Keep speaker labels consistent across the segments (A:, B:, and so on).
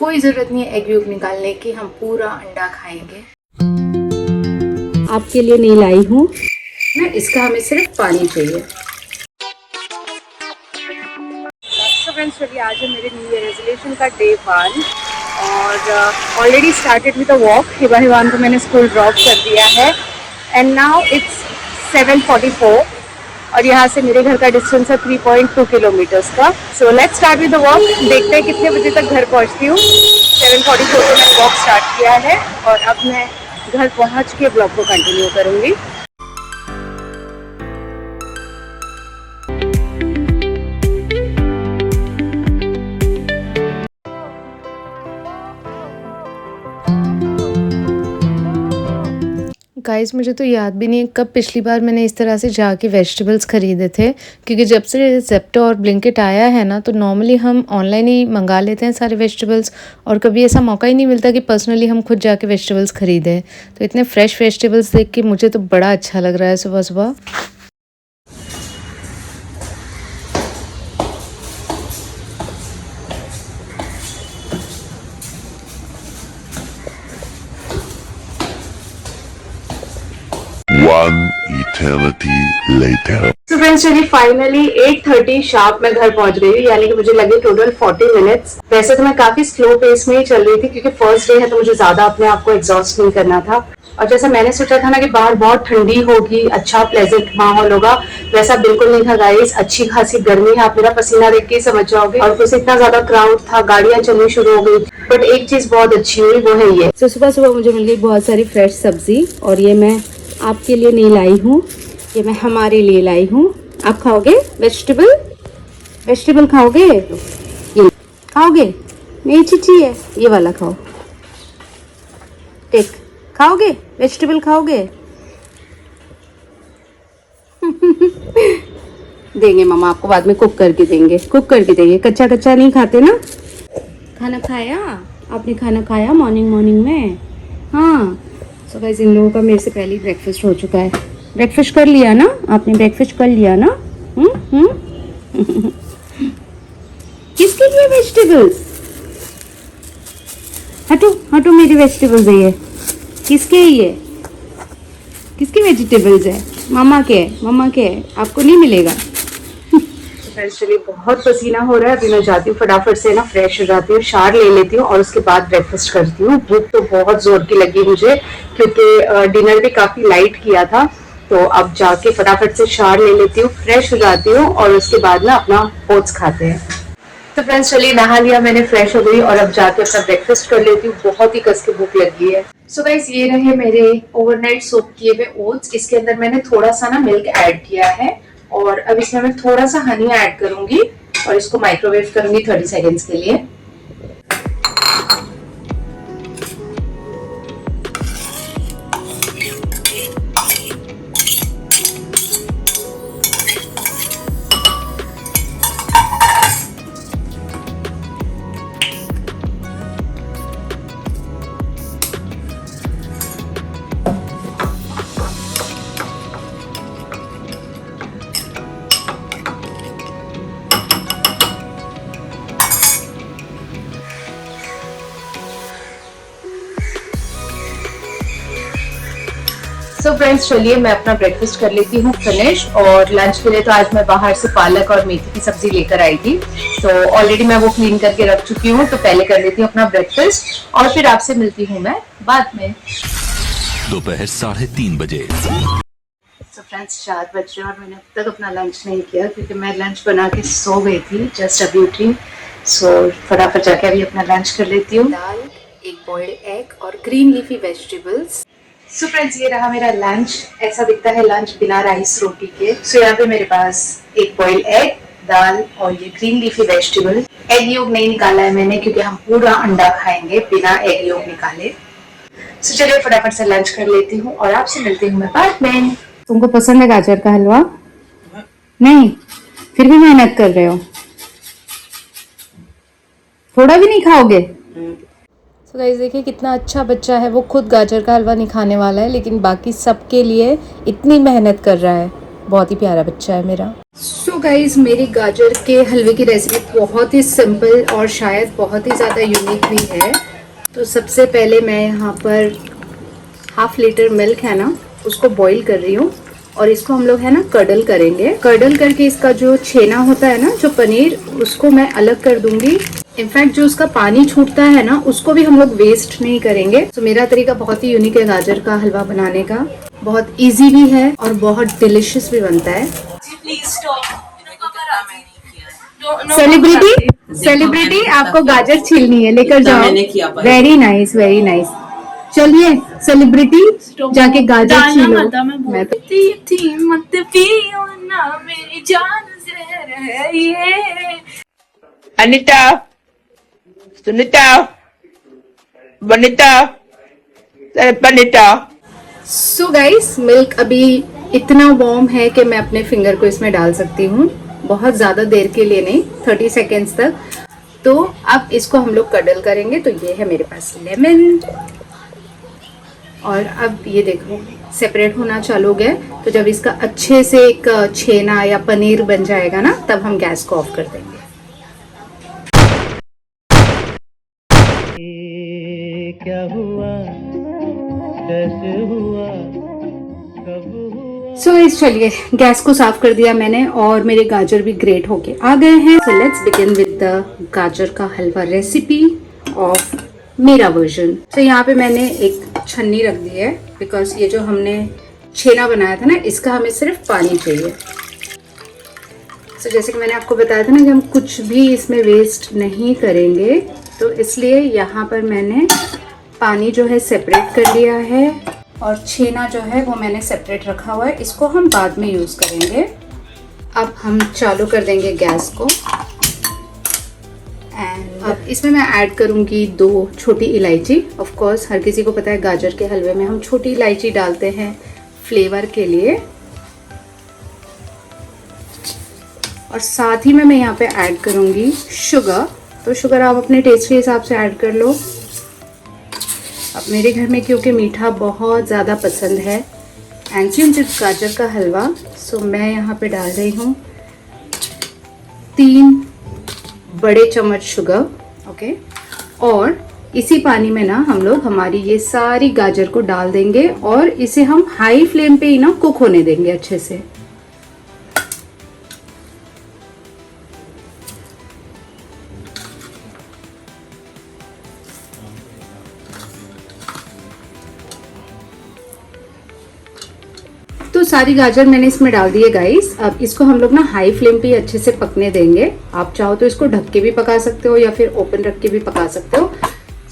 A: कोई ज़रूरत नहीं है एग योग निकालने की, हम पूरा अंडा खाएंगे।
B: आपके लिए नहीं लाई हूँ
A: ना, इसका हमें सिर्फ पानी चाहिए। तो फ्रेंड्स चलिए, आज है मेरे न्यू ईयर रेजोल्यूशन का डे 1 और already started with a walk. Hivan को मैंने स्कूल ड्रॉप कर दिया है एंड नाउ इट्स 7:44 और यहाँ से मेरे घर का डिस्टेंस है 3.2 किलोमीटर्स का। So let's start with the walk. देखते हैं कितने बजे तक घर पहुँचती हूँ। 7:44 को मैंने वॉक स्टार्ट किया है और अब मैं घर पहुँच के ब्लॉग को कंटिन्यू करूँगी।
C: गाइस मुझे तो याद भी नहीं है कब पिछली बार मैंने इस तरह से जाके वेजिटेबल्स ख़रीदे थे, क्योंकि जब से ज़ेप्टो और ब्लिंकिट आया है ना, तो नॉर्मली हम ऑनलाइन ही मंगा लेते हैं सारे वेजिटेबल्स और कभी ऐसा मौका ही नहीं मिलता कि पर्सनली हम खुद जाके वेजिटेबल्स ख़रीदें। तो इतने फ्रेश वेजिटेबल्स देख के मुझे तो बड़ा अच्छा लग रहा है सुबह सुबह।
D: One eternity later.
A: तो फ्रेंड्स चलिए फाइनली 8:30 शार्प मैं घर पहुंच गई हूँ, यानी कि मुझे लगे टोटल 40 मिनट्स। वैसे तो मैं काफी स्लो पेस में ही चल रही थी क्योंकि फर्स्ट डे है तो मुझे ज्यादा अपने आप को एग्जॉस्ट नहीं करना था। और जैसा मैंने सोचा था ना कि बाहर बहुत ठंडी होगी, अच्छा प्लेजेंट माहौल होगा, वैसा बिल्कुल नहीं था गाइस। अच्छी खासी गर्मी है, आप मेरा पसीना देख के ही समझ जाओगे। और कुछ इतना ज्यादा क्राउड था, गाड़ियां चलनी शुरू हो गई। बट एक चीज बहुत अच्छी हुई, वो है ये।
B: तो सुबह सुबह मुझे मिल गई बहुत सारी फ्रेश सब्जी और ये मैं आपके लिए नहीं लाई हूँ, ये मैं हमारे लिए लाई हूँ। आप खाओगे वेजिटेबल खाओगे? ये खाओगे? नहीं चिची है, ये वाला खाओ। टेक, खाओगे वेजिटेबल खाओगे? देंगे मम्मा आपको, बाद में कुक करके देंगे। कच्चा कच्चा नहीं खाते ना। खाना खाया आपने? खाना खाया मॉर्निंग में? हाँ। सो गाइस इन लोगों का मेरे से पहले ही ब्रेकफास्ट हो चुका है। ब्रेकफास्ट कर लिया ना आपने? ब्रेकफास्ट कर लिया ना? किसके लिए वेजिटेबल्स? हटो मेरी वेजिटेबल्स है ये। किसके है ये? किसकी वेजिटेबल्स है? मम्मा के। आपको नहीं मिलेगा।
A: फ्रेंड्स चलिए, बहुत पसीना हो रहा है। अभी मैं जाती हूँ फटाफट से ना, फ्रेश हो जाती हूँ, शावर ले लेती हूँ और उसके बाद ब्रेकफास्ट करती हूँ। भूख तो बहुत जोर की लगी मुझे क्योंकि डिनर भी काफी लाइट किया था। तो अब जाके फटाफट से शावर ले लेती हूँ, फ्रेश हो जाती हूँ और उसके बाद ना अपना ओट्स खाते हैं। तो फ्रेंड्स चलिए, नहा लिया मैंने, फ्रेश हो गई और अब जाके अपना ब्रेकफास्ट कर लेती हूँ। बहुत ही कस के भूख लगी है। सो गाइस ये रहे मेरे ओवरनाइट सोक किए हुए ओट्स। इसके अंदर मैंने थोड़ा सा ना मिल्क ऐड किया है और अब इसमें मैं थोड़ा सा हनी ऐड करूंगी और इसको माइक्रोवेव करूंगी 30 सेकेंड्स के लिए। सो फ्रेंड्स चलिए, मैं अपना ब्रेकफास्ट कर लेती हूँ फिनिश। और लंच के लिए तो आज मैं बाहर से पालक और मेथी की सब्जी लेकर आई थी, तो ऑलरेडी मैं वो क्लीन करके रख चुकी हूँ। तो पहले कर लेती हूँ अपना ब्रेकफास्ट और फिर आपसे मिलती हूँ मैं बाद में।
E: दोपहर 3:30 बजे।
A: सो फ्रेंड्स 4 बज रहे और मैंने अब तक अपना लंच नहीं किया क्योंकि मैं लंच बना के सो गई थी, जस्ट अभी उठी। सो फटाफट जाके अभी अपना लंच कर लेती हूँ। दाल, एक बॉइल्ड एग और green leafy vegetables. So friends ये रहा मेरा लंच। ऐसा दिखता है लंच बिना राइस रोटी के। सो यहाँ पे मेरे पास एक बॉइल्ड एग, दाल और ये green leafy vegetable. Egg yolk नहीं निकाला है मैंने क्योंकि हम पूरा अंडा खाएंगे बिना एग योग निकाले। सो चलिए फटाफट से लंच कर लेती हूँ और आपसे मिलती हूँ मैं बाद में।
B: तुमको पसंद है गाजर का हलवा? नहीं, फिर भी मेहनत कर रहे हो। थोड़ा भी नहीं खाओगे?
C: तो गाइस देखिए कितना अच्छा बच्चा है, वो खुद गाजर का हलवा नहीं खाने वाला है लेकिन बाकी सबके लिए इतनी मेहनत कर रहा है। बहुत ही प्यारा बच्चा है मेरा।
B: सो गाइज, मेरी गाजर के हलवे की रेसिपी बहुत ही सिंपल और शायद बहुत ही ज़्यादा यूनिक भी है। तो सबसे पहले मैं यहाँ पर 1/2 लीटर मिल्क है ना, उसको बॉईल कर रही हूँ और इसको हम लोग है ना कडल करेंगे। कडल करके इसका जो छेना होता है ना, जो पनीर, उसको मैं अलग कर दूंगी। इनफैक्ट जो उसका पानी छूटता है ना, उसको भी हम लोग वेस्ट नहीं करेंगे। तो मेरा तरीका बहुत ही यूनिक है गाजर का हलवा बनाने का, बहुत इजी भी है और बहुत डिलिशियस भी बनता है। सेलिब्रिटी आपको गाजर छीलनी है, लेकर जाओ। Very nice, very nice. चलिए सेलिब्रिटी जाके गाजर छीलो। मैं तो
F: मत पियो ना मेरी जान जहर है ये।
G: Anita, Sunita, Banita, Banita.
B: So guys, milk अभी इतना वार्म है कि मैं अपने फिंगर को इसमें डाल सकती हूँ, बहुत ज़्यादा देर के लिए नहीं, 30 सेकेंड्स तक। तो अब इसको हम लोग कडल करेंगे। तो ये है मेरे पास लेमन, और अब ये देखो सेपरेट होना चालू हो गया। तो जब इसका अच्छे से एक छेना या पनीर बन जाएगा ना, तब हम गैस को ऑफ कर देंगे।
H: क्या हुआ, कैसे हुआ, कब हुआ।
B: सो इस चलिए, गैस को साफ कर दिया मैंने और मेरे गाजर भी ग्रेट होके आ गए हैं। So let's begin with the गाजर का हलवा रेसिपी ऑफ मेरा वर्जन। तो यहाँ पे मैंने एक छन्नी रख दी है, बिकॉज ये जो हमने छेना बनाया था ना, इसका हमें सिर्फ पानी चाहिए। तो जैसे कि मैंने आपको बताया था ना कि हम कुछ भी इसमें वेस्ट नहीं करेंगे, तो इसलिए यहाँ पर मैंने पानी जो है सेपरेट कर लिया है और छेना जो है वो मैंने सेपरेट रखा हुआ है। इसको हम बाद में यूज़ करेंगे। अब हम चालू कर देंगे गैस को एंड अब इसमें मैं ऐड करूँगी 2 छोटी इलायची। ऑफ कोर्स हर किसी को पता है गाजर के हलवे में हम छोटी इलायची डालते हैं फ्लेवर के लिए। और साथ ही में मैं यहाँ पे ऐड करूँगी शुगर। तो शुगर आप अपने टेस्ट के हिसाब से ऐड कर लो। अब मेरे घर में क्योंकि मीठा बहुत ज़्यादा पसंद है एंड सिंस इट्स गाजर का हलवा, सो मैं यहाँ पे डाल रही हूँ 3 बड़े चम्मच शुगर। ओके, और इसी पानी में ना हम लोग हमारी ये सारी गाजर को डाल देंगे और इसे हम हाई फ्लेम पे ही ना कुक होने देंगे अच्छे से। तो सारी गाजर मैंने इसमें डाल दी है गाइस। अब इसको हम लोग ना हाई फ्लेम पे ही अच्छे से पकने देंगे। आप चाहो तो इसको ढक के भी पका सकते हो या फिर ओपन रख के भी पका सकते हो।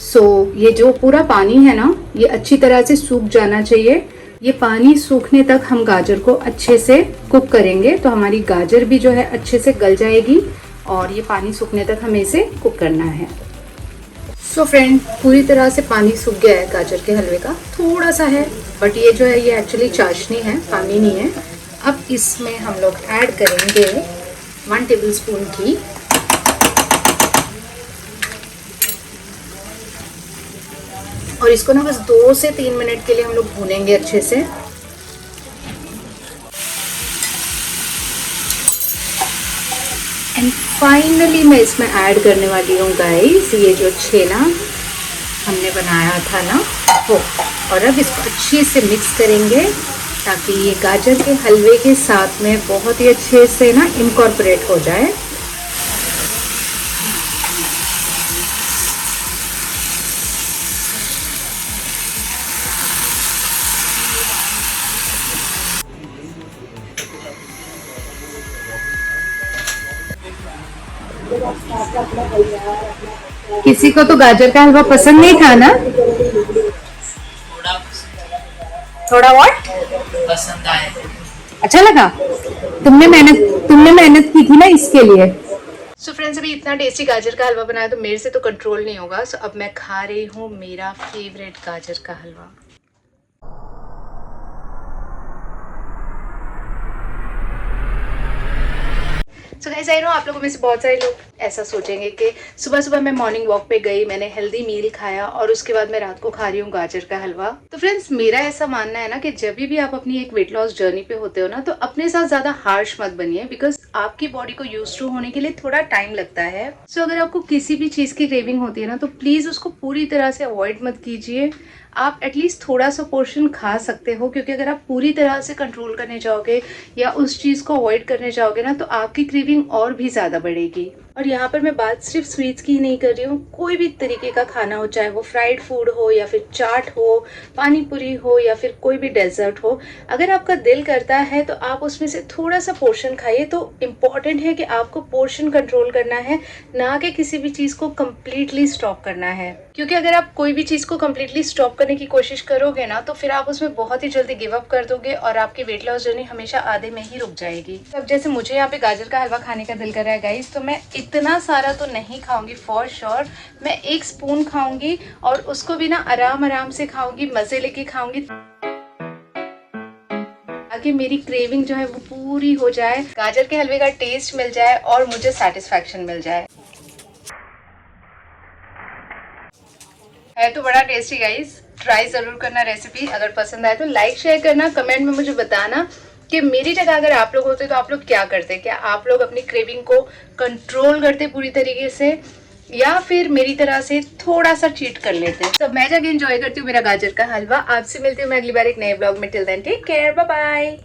B: सो ये जो पूरा पानी है ना, ये अच्छी तरह से सूख जाना चाहिए। ये पानी सूखने तक हम गाजर को अच्छे से कुक करेंगे, तो हमारी गाजर भी जो है अच्छे से गल जाएगी और ये पानी सूखने तक हमें इसे कुक करना है। सो फ्रेंड, पूरी तरह से पानी सूख गया है गाजर के हलवे का, थोड़ा सा है बट ये जो है ये एक्चुअली चाशनी है, पानी नहीं है। अब इसमें हम लोग ऐड करेंगे 1 टेबलस्पून घी और इसको ना बस 2 से 3 मिनट के लिए हम लोग भूनेंगे अच्छे से। एंड फाइनली मैं इसमें ऐड करने वाली हूँ गाइस ये जो छेना हमने बनाया था ना वो, और अब इसको अच्छे से मिक्स करेंगे ताकि ये गाजर के हलवे के साथ में बहुत ही अच्छे से ना इनकॉर्पोरेट हो जाए। किसी को तो गाजर का हलवा पसंद नहीं था ना? थोड़ा और
F: पसंद आया,
B: अच्छा लगा। तुमने मेहनत की थी ना इसके लिए। सो फ्रेंड्स, अभी इतना टेस्टी गाजर का हलवा बनाया तो मेरे से तो कंट्रोल नहीं होगा। सो अब मैं खा रही हूँ मेरा फेवरेट गाजर का हलवा।
A: सो गाइस आई नो आप लोगों में से बहुत सारे लोग ऐसा सोचेंगे कि सुबह सुबह मैं मॉर्निंग वॉक पे गई, मैंने हेल्दी मील खाया और उसके बाद मैं रात को खा रही हूँ गाजर का हलवा। तो फ्रेंड्स मेरा ऐसा मानना है ना कि जब भी आप अपनी एक वेट लॉस जर्नी पे होते हो ना, तो अपने साथ ज्यादा हार्श मत बनिए, बिकॉज आपकी बॉडी को यूज टू होने के लिए थोड़ा टाइम लगता है। सो अगर आपको किसी भी चीज की क्रेविंग होती है ना, तो प्लीज उसको पूरी तरह से अवॉइड मत कीजिए। आप एटलीस्ट थोड़ा सा पोर्शन खा सकते हो, क्योंकि अगर आप पूरी तरह से कंट्रोल करने जाओगे या उस चीज़ को अवॉइड करने जाओगे ना, तो आपकी क्रेविंग और भी ज़्यादा बढ़ेगी। और यहाँ पर मैं बात सिर्फ स्वीट्स की ही नहीं कर रही हूँ, कोई भी तरीके का खाना हो, चाहे वो फ्राइड फूड हो या फिर चाट हो, पानी पूरी हो या फिर कोई भी डेजर्ट हो, अगर आपका दिल करता है तो आप उसमें से थोड़ा सा पोर्शन खाइए। तो इम्पॉर्टेंट है कि आपको पोर्शन कंट्रोल करना है, ना कि किसी भी चीज़ को कम्प्लीटली स्टॉप करना है। क्योंकि अगर आप कोई भी चीज़ को कम्प्लीटली स्टॉप करने की कोशिश करोगे ना, तो फिर आप उसमें बहुत ही जल्दी गिव अप कर दोगे और आपकी वेट लॉस जर्नी हमेशा आधे में ही रुक जाएगी। अब जैसे मुझे यहाँ पे गाजर का हलवा खाने का दिल कर रहा है गाइस, तो मैं इतना सारा तो नहीं खाऊंगी फॉर श्योर। मैं 1 स्पून खाऊंगी और उसको भी ना आराम आराम से खाऊंगी, मजे लेके खाऊंगी, ताकि मेरी क्रेविंग जो है वो पूरी हो जाए, गाजर के हलवे का टेस्ट मिल जाए और मुझे सेटिस्फैक्शन मिल जाए। है तो बड़ा टेस्टी गाइस, ट्राई जरूर करना रेसिपी। अगर पसंद आए तो लाइक शेयर करना, कमेंट में मुझे बताना कि मेरी जगह अगर आप लोग होते तो आप लोग क्या करते। क्या आप लोग अपनी क्रेविंग को कंट्रोल करते पूरी तरीके से, या फिर मेरी तरह से थोड़ा सा चीट कर लेते। तो मैं जाके एंजॉय करती हूँ मेरा गाजर का हलवा। आपसे मिलती हूँ मैं अगली बार एक नए ब्लॉग में। Till then take care, bye bye.